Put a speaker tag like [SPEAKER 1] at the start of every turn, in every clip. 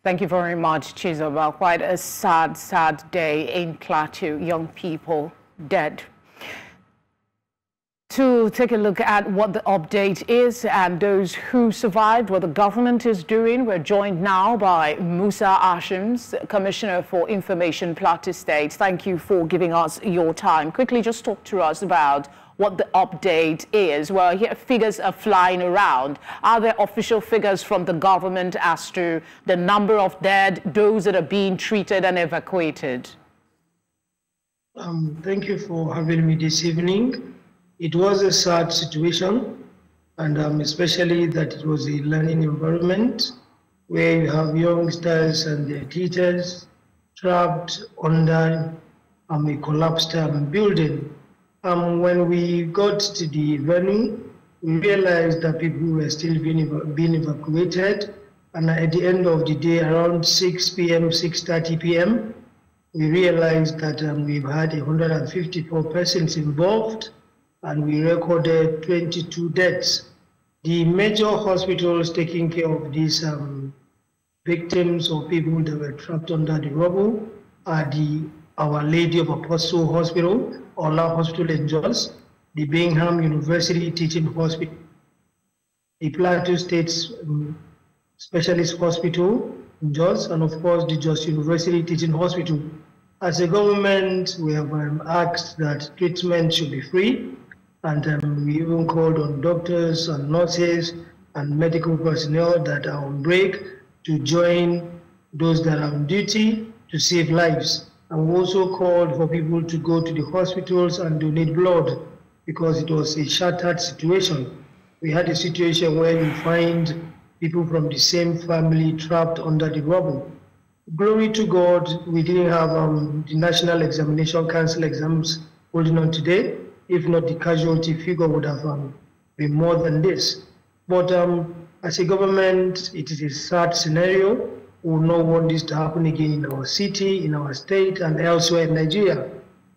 [SPEAKER 1] Thank you very much, Chizoba. Quite a sad, sad day in Plateau. Young people dead. To take a look at what the update is and those who survived, what the government is doing, we're joined now by Musa Ashoms, Commissioner for Information, Plateau State. Thank you for giving us your time. Quickly, just talk to us about what the update is. Well, here figures are flying around. Are there official figures from the government as to the number of dead, those that are being treated and evacuated?
[SPEAKER 2] Thank you for having me this evening. It was a sad situation, and especially that it was a learning environment where you have youngsters and their teachers trapped under a collapsed building. When we got to the venue, we realized that people were still being evacuated, and at the end of the day, around 6 p.m., 6:30 p.m., we realized that we've had 154 persons involved, and we recorded 22 deaths. The major hospitals taking care of these victims or people that were trapped under the rubble are the Our Lady of Apostle Hospital, Ola Hospital in Jos, the Bingham University Teaching Hospital, the Plateau State Specialist Hospital in Jos, and of course the Jos University Teaching Hospital. As a government, we have asked that treatment should be free, and we even called on doctors and nurses and medical personnel that are on break to join those that are on duty to save lives. And we also called for people to go to the hospitals and donate blood because it was a shattered situation. We had a situation where you find people from the same family trapped under the rubble. Glory to God, we didn't have the National Examination Council exams holding on today. If not, the casualty figure would have been more than this. But as a government, it is a sad scenario. We will not want this to happen again in our city, in our state, and elsewhere in Nigeria.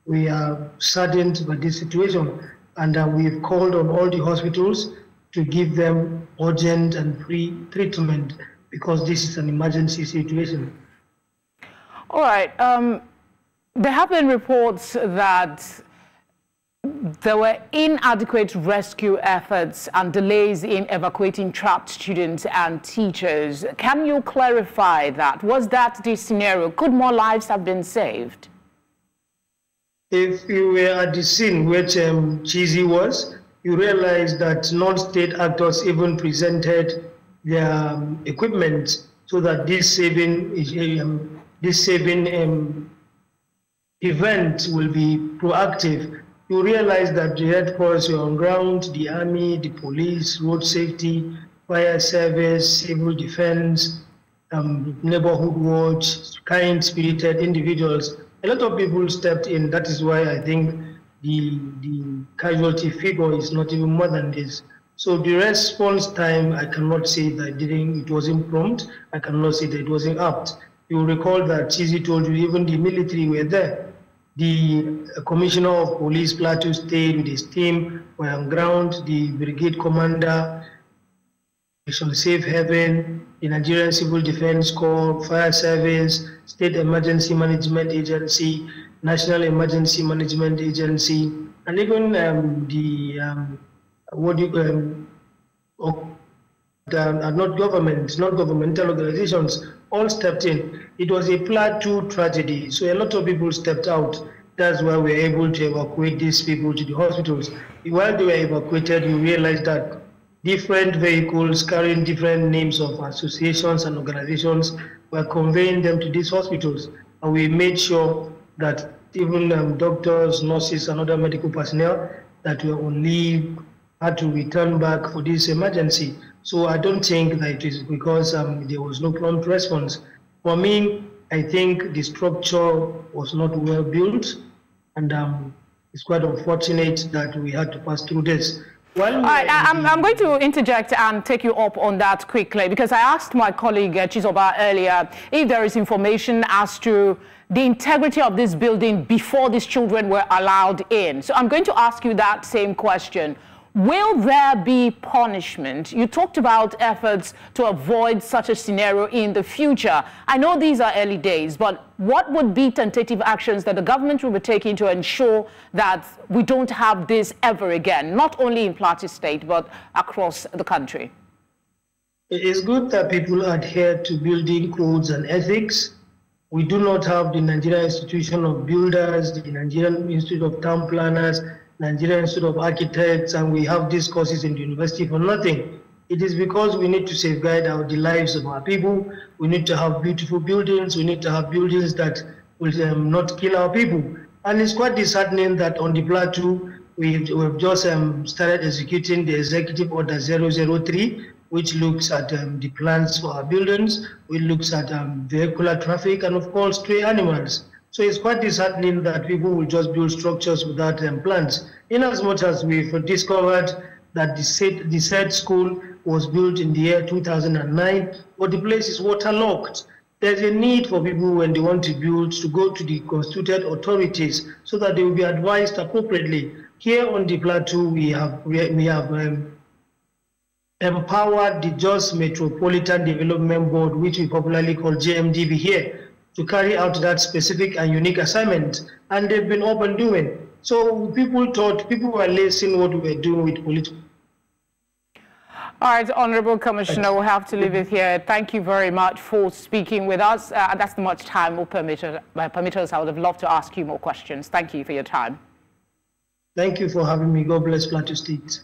[SPEAKER 2] We are saddened by this situation, and we've called on all the hospitals to give them urgent and free treatment because this is an emergency situation.
[SPEAKER 1] All right. There have been reports that there were inadequate rescue efforts and delays in evacuating trapped students and teachers. Can you clarify that? Was that the scenario? Could more lives have been saved?
[SPEAKER 2] If you were at the scene which Cheesy was, you realize that non-state actors even presented their equipment so that this saving event will be proactive. You realize that the Red Cross were on ground, the army, the police, road safety, fire service, civil defense, neighborhood watch, kind-spirited individuals. A lot of people stepped in. That is why I think the casualty figure is not even more than this. So the response time, I cannot say that it wasn't prompt. I cannot say that it wasn't apt. You will recall that Chizi told you even the military were there. The Commissioner of Police, Plateau State, with his team were on ground. The Brigade Commander, Safe Haven, the Nigerian Civil Defense Corps, Fire Service, State Emergency Management Agency, National Emergency Management Agency, and even non-governmental organizations all stepped in. It was a Plateau tragedy, so a lot of people stepped out. That's why we were able to evacuate these people to the hospitals. While they were evacuated, you realize that different vehicles carrying different names of associations and organizations were conveying them to these hospitals. And we made sure that even doctors, nurses, and other medical personnel that were on leave had to return back for this emergency. So I don't think that it is because there was no prompt response. For me, I think the structure was not well built, and it's quite unfortunate that we had to pass through this. All right,
[SPEAKER 1] I'm going to interject and take you up on that quickly because I asked my colleague Chizoba earlier if there is information as to the integrity of this building before these children were allowed in. So I'm going to ask you that same question. Will there be punishment? You talked about efforts to avoid such a scenario in the future. I know these are early days, but what would be tentative actions that the government will be taking to ensure that we don't have this ever again, not only in Plateau State, but across the country?
[SPEAKER 2] It is good that people adhere to building codes and ethics. We do not have the Nigerian Institution of Builders, the Nigerian Institute of Town Planners, Nigerian Institute of Architects, and we have these courses in the university for nothing. It is because we need to safeguard the lives of our people. We need to have beautiful buildings. We need to have buildings that will not kill our people. And it's quite disheartening that on the plateau, we've just started executing the Executive Order 003, which looks at the plans for our buildings, which looks at vehicular traffic, and of course, stray animals. So it's quite disheartening that people will just build structures without plans. In as much as we've discovered that the said school was built in the year 2009, but the place is waterlogged. There's a need for people when they want to build to go to the constituted authorities so that they will be advised appropriately. Here on the plateau, we have empowered the Jos Metropolitan Development Board, which we popularly call JMDB here, to carry out that specific and unique assignment, and they've been up and doing. So people were listening what we were doing with political.
[SPEAKER 1] All right, Honorable Commissioner, we'll have to leave it here. Thank you very much for speaking with us. That's the much time will permit us. I would have loved to ask you more questions. Thank you for your time.
[SPEAKER 2] Thank you for having me. God bless Plateau State.